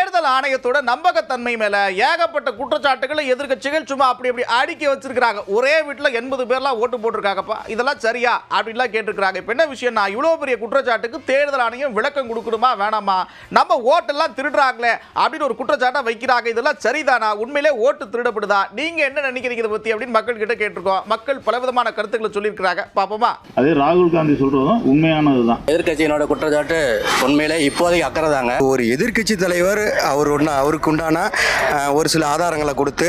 தேர்தல் ஆணையத்தோட நம்பகத்தன்மை மேல ஏகப்பட்ட குற்றச்சாட்டுகளை எதிர்க்கட்சிகள் சும்மா அப்படி அடுக்கி வச்சிருக்காங்க. ஒரே வீட்டில் 80 பேர்லாம் ஓட்டு போட்டிருக்காங்கப்பா, இதெல்லாம் சரியா அப்படின்லாம் கேட்டிருக்காங்க. இப்போ என்ன விஷயம்னா, இவ்வளோ பெரிய குற்றச்சாட்டுக்கு தேர்தல் ஆணையம் விளக்கம் கொடுக்கணுமா வேணாமா? நம்ம ஓட்டெல்லாம் திருடுறாங்களே அப்படின்னு ஒரு குற்றச்சாட்டை வைக்கிறாங்க. இதெல்லாம் சரிதானா? உண்மையிலே ஓட்டு திருடப்படுதா? நீங்க என்ன நினைக்கிறீங்க இதை பத்தி அப்படின்னு மக்கள் கிட்ட கேட்டிருக்கோம். மக்கள் பலவிதமான கருத்துக்களை சொல்லியிருக்கிறாங்க. பாப்போமா? அதே ராகுல் காந்தி சொல்றதும் உண்மையானதுதான். எதிர்கட்சியினோட குற்றச்சாட்டு உண்மையிலே இப்போதைக்கு அக்கறை தாங்க. ஒரு எதிர்க்கட்சி தலைவர் அவருக்கு உண்டான ஒரு சில ஆதாரங்களை கொடுத்து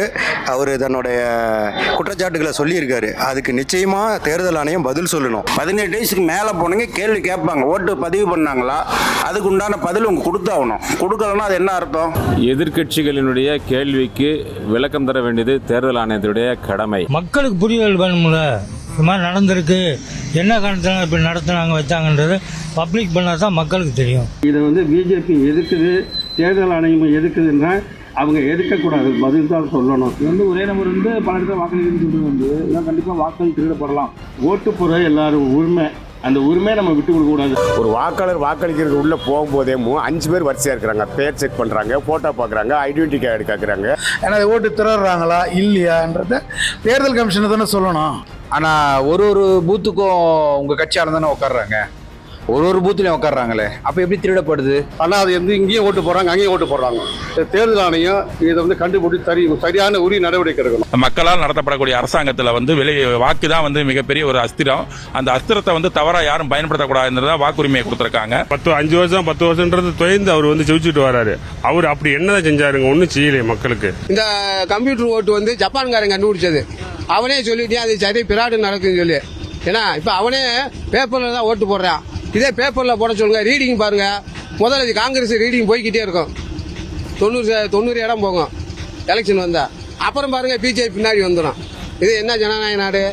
அவர் தன்னுடைய குற்றச்சாட்டுகளை சொல்லியிருக்காரு. அதுக்கு நிச்சயமா தேர்தல் ஆணையம் பதில் சொல்லணும். 18 வயசுக்கு மேலே போனீங்க கேள்வி கேட்பாங்க. ஓட்டு பதிவு பண்ணாங்களா, அதுக்கு உண்டான பதில் உங்க கொடுத்தாகணும். கொடுக்கலன்னா அது என்ன அர்த்தம்? எதிர்கட்சிகளினுடைய கேள்விக்கு விளக்கம் தர வேண்டியது தேர்தல் ஆணையத்துடைய கடமை. மக்களுக்கு புரிதல் வேணும்ல, இது மாதிரி நடந்திருக்கு, என்ன காரணத்தினால இப்படி நடத்தினாங்க வச்சாங்கன்றது பப்ளிக் பண்ணால் தான் மக்களுக்கு தெரியும். இதை பிஜேபி எதுக்குது, தேர்தல் ஆணையம் எதுக்குதுன்னா அவங்க எதிர்க்கக்கூடாது, பதில் தான் சொல்லணும். இது ஒரே நம்பர் பல இடத்துல வாக்களிக்கிறது கண்டிப்பாக வாக்கள் திருடப்படலாம். ஓட்டு போகிற எல்லாரும் உரிமை, அந்த உரிமையை நம்ம விட்டு கொடுக்க கூடாது. ஒரு வாக்காளர் வாக்களிக்கிறது உள்ள போகும்போதே 5 பேர் வரிசையா இருக்கிறாங்க. பேர் செக் பண்றாங்க, போட்டோ பாக்குறாங்க, ஐடென்டி கார்டு கேட்கறாங்க. ஏன்னா ஓட்டு திருடுறாங்களா இல்லையான்றத தேர்தல் கமிஷனை தானே சொல்லணும். ஆனால் ஒரு பூத்துக்கும் உங்கள் கட்சியால் தானே உட்காடுறாங்க, ஒரு பூத்துலையும் உட்காடுறாங்களே, அப்போ எப்படி திருடப்படுது? ஆனால் அது இங்கேயும் ஓட்டு போடுறாங்க, அங்கேயும் ஓட்டு போடுறாங்க. தேர்தல் ஆணையம் இதை கண்டுபிடிச்சு சரியான உரிய நடவடிக்கை எடுக்கணும். மக்களால் நடத்தப்படக்கூடிய அரசாங்கத்தில் வாக்கு தான் மிகப்பெரிய ஒரு அஸ்திரம். அந்த அஸ்திரத்தை தவறாக யாரும் பயன்படுத்தக்கூடாதுன்றதான் வாக்குரிமையை கொடுத்துருக்காங்க. 5 வருஷம் 10 வருஷம்ன்றது தொய்ந்து அவர் செவிச்சுட்டு வராரு. அவர் அப்படி என்னதான் செஞ்சாருங்க? ஒன்றும் செய்யலையே மக்களுக்கு. இந்த கம்ப்யூட்டர் ஓட்டு ஜப்பான்காரங்க கண்டுபிடிச்சது. அவனே சொல்லிட்டே அது சரி பிராடு நடக்குன்னு சொல்லி. ஏன்னா இப்போ அவனே பேப்பரில் தான் ஓட்டு போடுறான். இதே பேப்பரில் போட சொல்லுங்க, ரீடிங் பாருங்க. முதல்ல காங்கிரஸ் ரீடிங் போய்கிட்டே இருக்கும், 90 இடம் போகும் எலெக்ஷன் வந்தா. அப்புறம் பாருங்க பிஜேபி பின்னாடி வந்துடும். இது என்ன ஜனநாயக நாடு?